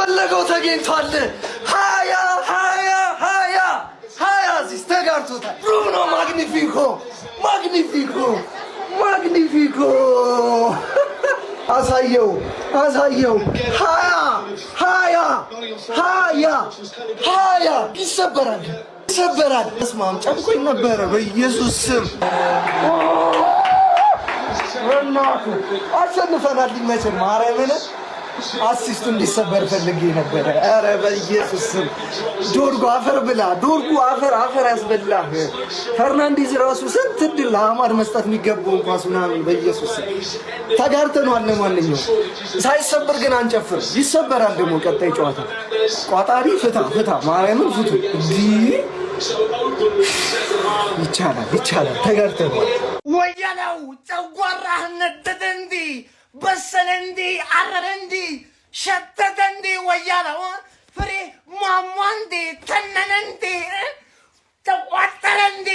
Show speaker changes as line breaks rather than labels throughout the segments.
የፈለገው ተገኝቷል። ሃያ ሲስተጋርቶታል። ብሩኖ ማግኒፊኮ አሳየው ሃያ ይሰበራል። እስማም ጨምቆኝ ነበረ በኢየሱስ ስም አሸንፈናል። ሊመችል ማርያምን አሲስቱ እንዲሰበር ፈልጌ ነበረ። ኧረ በኢየሱስ ስም ዶርጉ አፈር ያስበላህ። ፈርናንዴዝ ራሱ ስንት እድል ለአማድ መስጠት የሚገባውን ኳስ ምናምን በኢየሱስ ስም ተጋርተነዋል። ለማንኛውም ሳይሰበር ግን አንጨፍር። ይሰበራል ደግሞ ቀጣይ ጨዋታ። ቋጣሪ ፍታ ማርያምን ፍቱ። ይቻላል። ተጋርተነዋል።
ወያለው ጨጓራህ ነደደ እንዲ በሰለ እንዲ አረረ እንዲ ሸተተ እንዲ ወያለው ፍሬ ሟሟ እንዲ ተነነ እንዲ ተቋጠረ እንዲ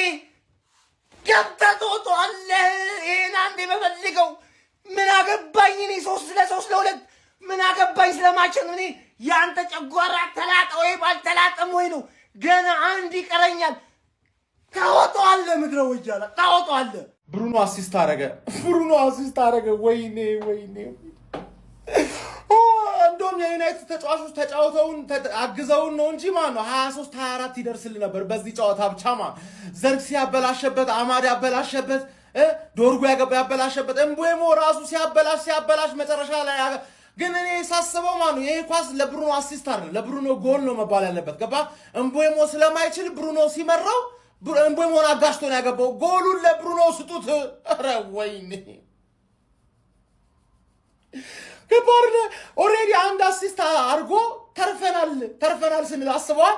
ገብተቶቷል። ይሄን አንዴ በፈልገው ምን አገባኝ እኔ 3-2 ምን አገባኝ ስለማችን እኔ ያንተ ጨጓራ ተላጠ ወይ ባልተላጠም ወይ ነው። ገና አንድ ይቀረኛል። ታወጣዋለህ ምድረ ወያላ ታወጣዋለህ።
ብሩኖ አሲስት አረገ። ወይኔ እንደውም የዩናይትድ ተጫዋቾች ተጫውተውን አግዘውን ነው እንጂ ማን ነው 23-24 ይደርስል ነበር በዚህ ጨዋታ ብቻ። ማን ዘርክሲ ያበላሸበት፣ አማድ ያበላሸበት፣ ዶርጉ ያበላሸበት፣ እምቡሞ ራሱ ሲያበላሽ መጨረሻ ላይ ግን እኔ ሳስበው ማን ነው ይሄ ኳስ ለብሩኖ አሲስት አይደለም ለብሩኖ ጎል ነው መባል ያለበት። ገባ እምቡሞ ስለማይችል ብሩኖ ሲመራው እምቡሞን አጋሽቶ ነው ያገባው። ጎሉን ለብሩኖ ስጡት። ኧረ ወይኔ ከባርነ ኦሬዲ አንድ አሲስት አርጎ ተርፈናል ስንል አስበዋል።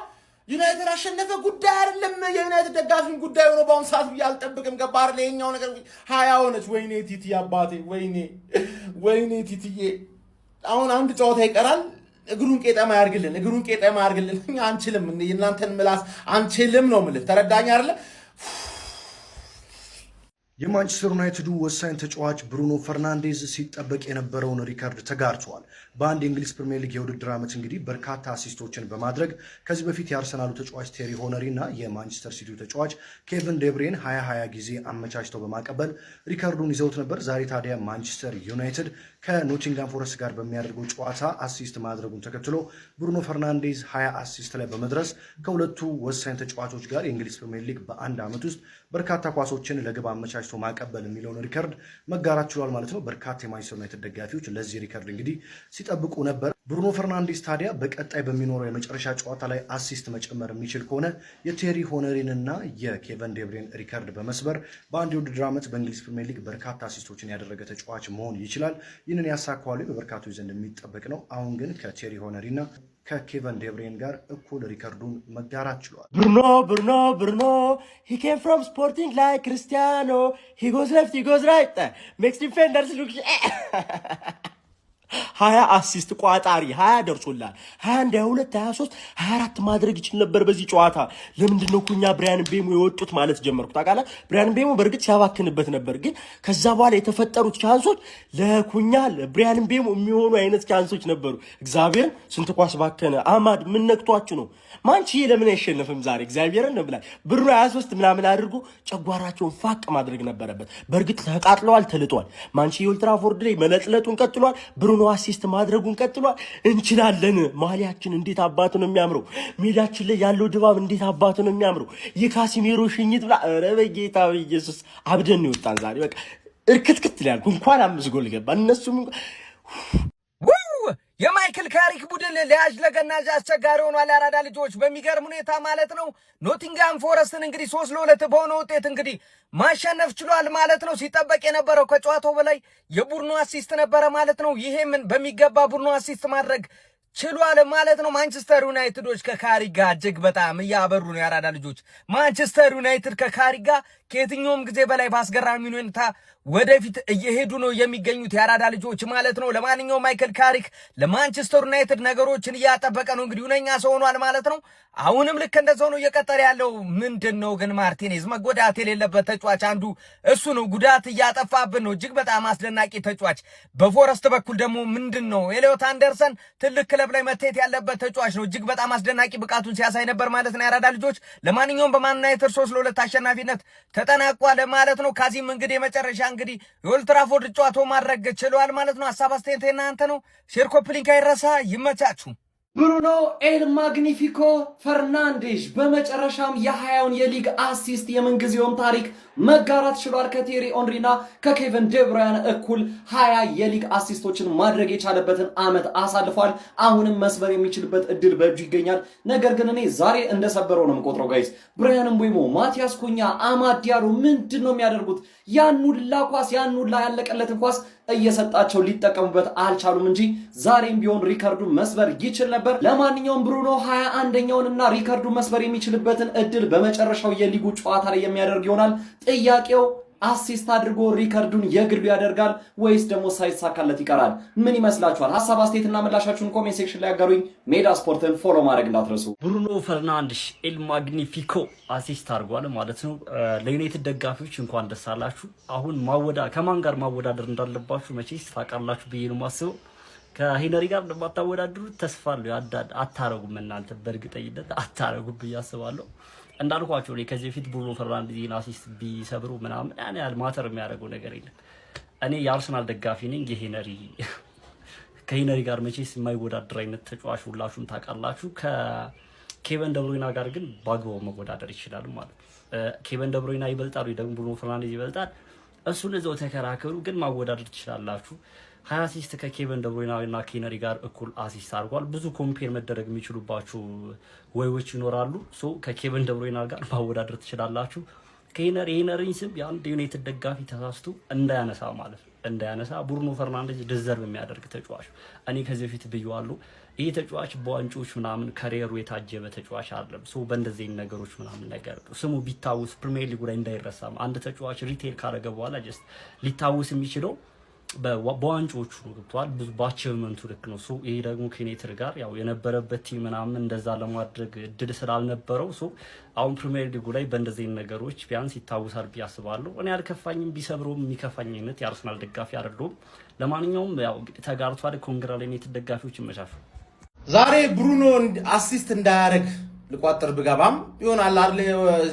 ዩናይትድ አሸነፈ ጉዳይ አይደለም የዩናይትድ ደጋፊን ጉዳይ ሆኖ በአሁን ሰዓት ብዬ አልጠብቅም። ገባር ለኛው ነገር 20 ሆነች። ወይኔ ቲቲ አባቴ ወይኔ ቲቲዬ አሁን አንድ ጨዋታ ይቀራል። እግሩን ቄጠማ ያርግልን። እኛ አንችልም፣ እናንተን ምላስ አንችልም ነው የምልህ። ተረዳኝ አይደለ?
የማንቸስተር ዩናይትዱ ወሳኝ ተጫዋች ብሩኖ ፈርናንዴዝ ሲጠበቅ የነበረውን ሪከርድ ተጋርቷል። በአንድ የእንግሊዝ ፕሪሚየር ሊግ የውድድር ዓመት እንግዲህ በርካታ አሲስቶችን በማድረግ ከዚህ በፊት የአርሰናሉ ተጫዋች ቴሪ ሆነሪ እና የማንቸስተር ሲቲው ተጫዋች ኬቨን ዴብሬን 20 ጊዜ አመቻችተው በማቀበል ሪከርዱን ይዘውት ነበር። ዛሬ ታዲያ ማንቸስተር ዩናይትድ ከኖቲንጋም ፎረስት ጋር በሚያደርገው ጨዋታ አሲስት ማድረጉን ተከትሎ ብሩኖ ፈርናንዴዝ 20 አሲስት ላይ በመድረስ ከሁለቱ ወሳኝ ተጫዋቾች ጋር የእንግሊዝ ፕሪሚየር ሊግ በአንድ ዓመት ውስጥ በርካታ ኳሶችን ለግብ አመቻችቶ ማቀበል የሚለውን ሪከርድ መጋራት ችሏል ማለት ነው። በርካታ የማንቸስተር ዩናይትድ ደጋፊዎች ለዚህ ሪከርድ እንግዲህ ሲጠብቁ ነበር። ብሩኖ ፈርናንዴዝ ታዲያ በቀጣይ በሚኖረው የመጨረሻ ጨዋታ ላይ አሲስት መጨመር የሚችል ከሆነ የቴሪ ሆነሪንና የኬቨን ዴብሬን ሪከርድ በመስበር በአንድ የውድድር ዓመት በእንግሊዝ ፕሪሚየር ሊግ በርካታ አሲስቶችን ያደረገ ተጫዋች መሆን ይችላል። ይህንን ያሳካዋል በበርካቶች ዘንድ የሚጠበቅ ነው። አሁን ግን ከቴሪ ሆነሪና ከኬቨን ዴብሬን ጋር እኩል ሪከርዱን መጋራት ችሏል።
ብሩኖ he came from Sporting like Cristiano, he goes left, he goes right, makes defenders look 20 አሲስት ቋጣሪ 20 ደርሶላል። 21 22 23 24 ማድረግ ይችል ነበር በዚህ ጨዋታ። ለምንድነው ኩኛ ብራያን ቤሞ የወጡት ማለት ጀመርኩ። ታውቃለህ ብራያን ቤሞ በርግጥ ሲያባክንበት ነበር፣ ግን ከዛ በኋላ የተፈጠሩት ቻንሶች ለኩኛ ለብራያን ቤሞ የሚሆኑ አይነት ቻንሶች ነበሩ። እግዚአብሔር ስንት ኳስ ባከነ። አማድ ምን ነክቷችሁ ነው? ማንቺ ለምን አይሸነፍም ዛሬ? እግዚአብሔርን ነው ብላይ ብሩኖ 23 ምናምን አድርጎ ጨጓራቸውን ፋቅ ማድረግ ነበረበት። በርግጥ ተቃጥለዋል፣ ተልጧል። ማንቺ የኦልትራፎርድ ላይ መለጥለጡን ቀጥሏል። ብሩኖ አሲስት ማድረጉን ቀጥሏል። እንችላለን። ማሊያችን እንዴት አባቱ ነው የሚያምረው! ሜዳችን ላይ ያለው ድባብ እንዴት አባቱ ነው የሚያምረው! የካሲሜሮ ሽኝት ብላ ኧረ በጌታ በኢየሱስ አብደን ይወጣን ዛሬ። በቃ እርክትክት ይላል። እንኳን 5 ጎል ገባ። እነሱም
የማይክል ካሪክ ቡድን ለያዥ ለገናዥ አስቸጋሪ ሆኗል። ያራዳ ልጆች በሚገርም ሁኔታ ማለት ነው ኖቲንጋም ፎረስትን እንግዲህ 3-2 በሆነ ውጤት እንግዲህ ማሸነፍ ችሏል ማለት ነው። ሲጠበቅ የነበረው ከጨዋታው በላይ የቡድኑ አሲስት ነበረ ማለት ነው። ይሄም በሚገባ ቡድኑ አሲስት ማድረግ ችሏል ማለት ነው። ማንቸስተር ዩናይትዶች ከካሪክ ጋር እጅግ በጣም እያበሩ ነው። ያራዳ ልጆች ማንቸስተር ዩናይትድ ከካሪክ ጋር ከየትኛውም ጊዜ በላይ ባስገራሚ ሁኔታ ወደፊት እየሄዱ ነው የሚገኙት ያራዳ ልጆች ማለት ነው። ለማንኛውም ማይክል ካሪክ ለማንቸስተር ዩናይትድ ነገሮችን እያጠበቀ ነው እንግዲህ ሁነኛ ሰው ሆኗል ማለት ነው። አሁንም ልክ እንደዛው ነው እየቀጠለ ያለው። ምንድነው ግን ማርቲኔዝ መጎዳት የሌለበት ተጫዋች አንዱ እሱ ነው። ጉዳት እያጠፋብን ነው። እጅግ በጣም አስደናቂ ተጫዋች። በፎረስት በኩል ደግሞ ምንድነው ኤሊዮት አንደርሰን ትልቅ ክለብ ላይ መተት ያለበት ተጫዋች ነው። እጅግ በጣም አስደናቂ ብቃቱን ሲያሳይ ነበር ማለት ነው ያራዳ ልጆች። ለማንኛውም በማን ዩናይትድ 3-2 አሸናፊነት ተጠናቋል ማለት ነው። ካዚም እንግዲህ መጨረሻ እንግዲህ የኦልድ ትራፎርድ ጨዋታው ማድረግ ችሏል ማለት ነው። ሐሳብ አስተያየት እናንተ ነው። ሼር ኮፒ ሊንክ አይረሳ። ይመቻችሁ።
ብሩኖ ኤል ማግኒፊኮ ፈርናንዴዝ በመጨረሻም የ20ውን የሊግ አሲስት የምንጊዜውም ታሪክ መጋራት ችሏል። ከቴሪ ኦንሪና ከኬቨን ደብራያን እኩል 20 የሊግ አሲስቶችን ማድረግ የቻለበትን ዓመት አሳልፏል። አሁንም መስበር የሚችልበት እድል በእጁ ይገኛል። ነገር ግን እኔ ዛሬ እንደሰበረው ነው የምቆጥረው ጋይስ። ብራያን ምቤሞ፣ ማቲያስ ኩኛ፣ አማድ ዲያሎ ምንድን ነው የሚያደርጉት? ያኑላ ኳስ ያኑላ ያለቀለትን ኳስ እየሰጣቸው ሊጠቀሙበት አልቻሉም እንጂ ዛሬም ቢሆን ሪካርዱ መስበር ይችል ነበር። ለማንኛውም ብሩኖ 21ኛውንና ሪካርዱ መስበር የሚችልበትን እድል በመጨረሻው የሊጉ ጨዋታ ላይ የሚያደርግ ይሆናል። ጥያቄው አሲስት አድርጎ ሪካርዱን የግሉ ያደርጋል ወይስ ደግሞ ሳይሳካለት ይቀራል? ምን ይመስላችኋል? ሐሳብ አስተያየትና ምላሻችሁን ኮሜንት ሴክሽን ላይ አጋሩኝ። ሜዳ ስፖርትን ፎሎ ማድረግ እንዳትረሱ።
ብሩኖ ፈርናንዴዝ ኤል ማግኒፊኮ አሲስት አድርጓል ማለት ነው። ለዩናይትድ ደጋፊዎች እንኳን ደስ አላችሁ። አሁን ከማን ጋር ማወዳደር እንዳለባችሁ መቼስ ታውቃላችሁ ብዬ ነው የማስበው። ከሄነሪ ጋር እንደማታወዳድሩት ተስፋ አለው። አታረጉም እናንተ በእርግጠኝነት አታረጉም ብዬ አስባለሁ። እንዳልኳቸው ላይ ከዚህ በፊት ብሩኖ ፈርናንዴዝን አሲስት ቢሰብሩ ምናምን ያን ያህል ማተር የሚያደርገው ነገር የለም። እኔ የአርሰናል ደጋፊ ነኝ። ከሄነሪ ጋር መቼስ የማይወዳደር አይነት ተጫዋች ሁላችሁም ታውቃላችሁ። ከኬቨን ደብሮይና ጋር ግን በአግባቡ መወዳደር ይችላሉ ማለት ነው። ኬቨን ደብሮይና ይበልጣሉ ወይ ደግሞ ብሩኖ ፈርናንዴዝ ይበልጣል? እሱን እዛው ተከራከሩ፣ ግን ማወዳደር ትችላላችሁ። 20 አሲስት ከኬቨን ደብሮይና እና ከሄነሪ ጋር እኩል አሲስት አድርጓል። ብዙ ኮምፔር መደረግ የሚችሉባቸው ወይዎች ይኖራሉ። ሶ ከኬቨን ደብሮይና ጋር ማወዳደር ትችላላችሁ። ከሄነሪን ስም የአንድ ዩናይትድ ደጋፊ ተሳስቶ እንዳያነሳ ማለት ነው እንዳያነሳ ብሩኖ ፈርናንዴዝ ዲዘርቭ የሚያደርግ ተጫዋች እኔ ከዚህ በፊት ብየዋለሁ። ይሄ ተጫዋች በዋንጫዎች ምናምን ካሪየሩ የታጀበ ተጫዋች አይደለም። ሶ በእንደዚህ ነገሮች ምናምን ነገር ስሙ ቢታወስ ፕሪሚየር ሊግ ላይ እንዳይረሳም አንድ ተጫዋች ሪቴል ካረገ በኋላ ጀስት ሊታወስ የሚችለው በዋንጫዎቹ ነው። ገብቷል። ብዙ ባቸመንቱ ልክ ነው። ሶ ይሄ ደግሞ ከዩናይትድ ጋር ያው የነበረበት ቲም ምናምን እንደዛ ለማድረግ እድል ስላልነበረው ሶ አሁን ፕሪሚየር ሊጉ ላይ በእንደዚህ ነገሮች ቢያንስ ይታወሳል ብዬ አስባለሁ። እኔ አልከፋኝም። ቢሰብረውም የሚከፋኝ አይነት የአርሰናል ደጋፊ አይደለሁም። ለማንኛውም ያው እንግዲህ ተጋርቷል። ኮንግራ ለዩናይትድ ደጋፊዎች ይመቻቹ።
ዛሬ ብሩኖ አሲስት እንዳያደርግ ልቋጥር ብገባም ይሆናል አይደል?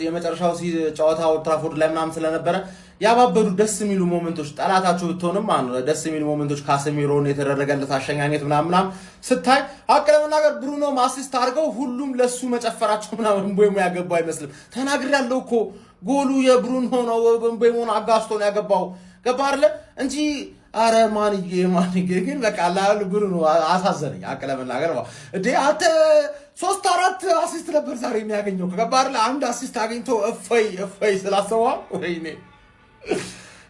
የመጨረሻው ጨዋታ ኦልድ ትራፎርድ ላይ ምናምን ስለነበረ ያባበዱ ደስ የሚሉ ሞመንቶች ጠላታቸው ብትሆንም ደስ የሚሉ ሞመንቶች ካሰሚሮን የተደረገለት አሸኛኘት ምናምን ስታይ ሀቅ ለመናገር ብሩኖ አሲስት አድርገው ሁሉም ለሱ መጨፈራቸው ምናምን ምቤሞ ያገባው አይመስልም። ተናግሬያለሁ እኮ ጎሉ የብሩኖ ነው። ምቤሞን አጋስቶ ነው ያገባው። ገባ አይደለ እንጂ አረ ማንዬ ግን በቃ ላሉ ብሩኖ አሳዘነኝ። ሀቅ ለመናገር እንዴ አንተ 3-4 አሲስት ነበር ዛሬ የሚያገኘው። ገባ አይደለ አንድ አሲስት አግኝቶ እፈይ ስላሰዋል ወይኔ።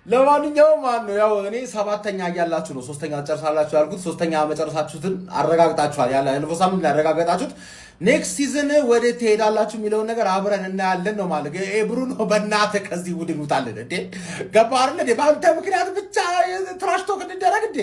ለማንኛውም ያው እኔ 7ኛ እያላችሁ ነው 3ኛ ጨርሳላችሁ ያልኩት። 3ኛ መጨረሳችሁትን አረጋግጣችኋል። ያለ ኢንፎ ሳምንት ላይ ያረጋግጣችሁት ኔክስት ሲዝን ወደ ትሄዳላችሁ የሚለውን ነገር አብረን እናያለን ነው ማለት። ብሩኖ በእናትህ ከዚህ ቡድን ውጣልን እንዴ! ገባ አይደል እንዴ? በአንተ ምክንያት ብቻ ትራሽ ቶክ እንደረግ እንዴ!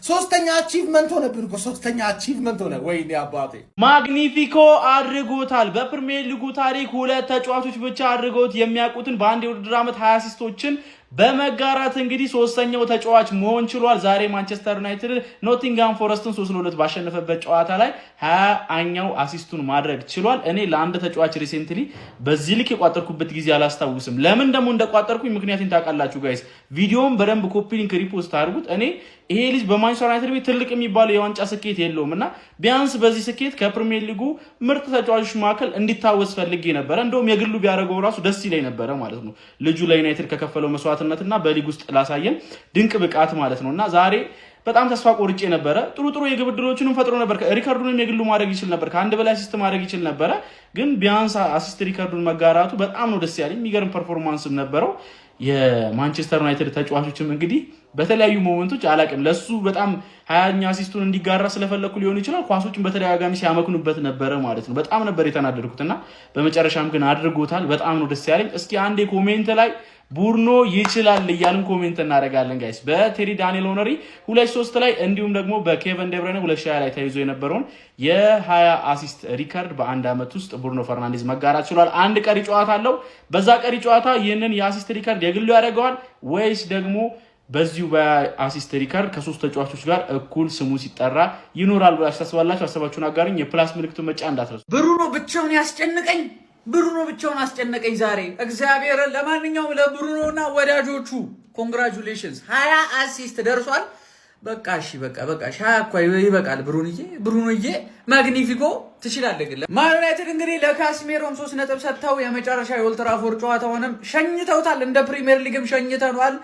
3ኛ አቺቭመንት ሆነብን እኮ 3ኛ አቺቭመንት ሆነ። ወይኔ አባቴ
ማግኒፊኮ አድርጎታል። በፕሪሚየር ሊጉ ታሪክ 2 ተጫዋቾች ብቻ አድርገውት የሚያውቁትን በአንድ የውድድር ዓመት 20 አሲስቶችን በመጋራት እንግዲህ 3ኛው ተጫዋች መሆን ችሏል። ዛሬ ማንቸስተር ዩናይትድ ኖቲንግሃም ፎረስትን 3-2 ባሸነፈበት ጨዋታ ላይ 20ኛው አሲስቱን ማድረግ ችሏል። እኔ ለአንድ ተጫዋች ሪሴንትሊ በዚህ ልክ የቋጠርኩበት ጊዜ አላስታውስም። ለምን ደግሞ እንደቋጠርኩኝ ምክንያቱም ታውቃላችሁ ጋይስ። ቪዲዮውን በደንብ ኮፒ ሊንክ ሪፖስት አድርጉት። እኔ ይሄ ልጅ በማንቸስተር ዩናይትድ ቤት ትልቅ የሚባለው የዋንጫ ስኬት የለውም እና ቢያንስ በዚህ ስኬት ከፕሪሚየር ሊጉ ምርጥ ተጫዋቾች መካከል እንዲታወስ ፈልጌ ነበረ። እንደውም የግሉ ቢያደርገው ራሱ ደስ ይለኝ ነበረ ማለት ነው። ልጁ ለዩናይትድ ከከፈለው መስዋዕትነትና በሊግ ውስጥ ላሳየን ድንቅ ብቃት ማለት ነውና ዛሬ በጣም ተስፋ ቆርጬ ነበረ። ጥሩ የግብ ዕድሎችንም ፈጥሮ ነበር። ሪካርዱንም የግሉ ማድረግ ይችል ነበር። ከአንድ በላይ አሲስት ማድረግ ይችል ነበረ። ግን ቢያንስ አሲስት ሪካርዱን መጋራቱ በጣም ነው ደስ ያለኝ። የሚገርም ፐርፎርማንስም ነበረው። የማንቸስተር ዩናይትድ ተጫዋቾችም እንግዲህ በተለያዩ ሞመንቶች አላቅም ለሱ በጣም 20ኛ አሲስቱን እንዲጋራ ስለፈለኩ ሊሆን ይችላል ኳሶችን በተደጋጋሚ ሲያመክኑበት ነበረ ማለት ነው። በጣም ነበር የተናደድኩትና በመጨረሻም ግን አድርጎታል። በጣም ነው ደስ ያለኝ። እስኪ አንዴ ኮሜንት ላይ ቡርኖ ይችላል እያልን ኮሜንት እናደርጋለን ጋይስ። በቴሪ ዳንኤል ኦነሪ 2-3 ላይ እንዲሁም ደግሞ በኬቨን ዴብሮይነ 2020 ላይ ተይዞ የነበረውን የ20 አሲስት ሪከርድ በአንድ አመት ውስጥ ብሩኖ ፈርናንዴዝ መጋራት ችሏል። አንድ ቀሪ ጨዋታ አለው። በዛ ቀሪ ጨዋታ ይህንን የአሲስት ሪከርድ የግሉ ያደርገዋል ወይስ ደግሞ በዚሁ በአሲስት ሪከርድ ከሶስት ተጫዋቾች ጋር እኩል ስሙ ሲጠራ ይኖራል ብላችሁ ታስባላችሁ? ሀሳባችሁን አጋሩኝ። የፕላስ ምልክቱን መጫን እንዳትረሱ።
ብሩኖ ብቻውን ያስጨንቀኝ። ብሩኖ ብቻውን አስጨነቀኝ ዛሬ እግዚአብሔርን። ለማንኛውም ለብሩኖና ወዳጆቹ ኮንግራቹሌሽንስ 20 አሲስት ደርሷል። በቃ እሺ በቃ 20 እኮ ይበቃል። ብሩኖዬ ማግኒፊኮ ትችላለህ። ግን ማን ዩናይትድ እንግዲህ ለካስሜሮም 3 ነጥብ ሰጥተው የመጨረሻ የኦልድ ትራፎርድ ጨዋታውንም ሸኝተውታል። እንደ ፕሪሚየር ሊግም ሸኝተኗል።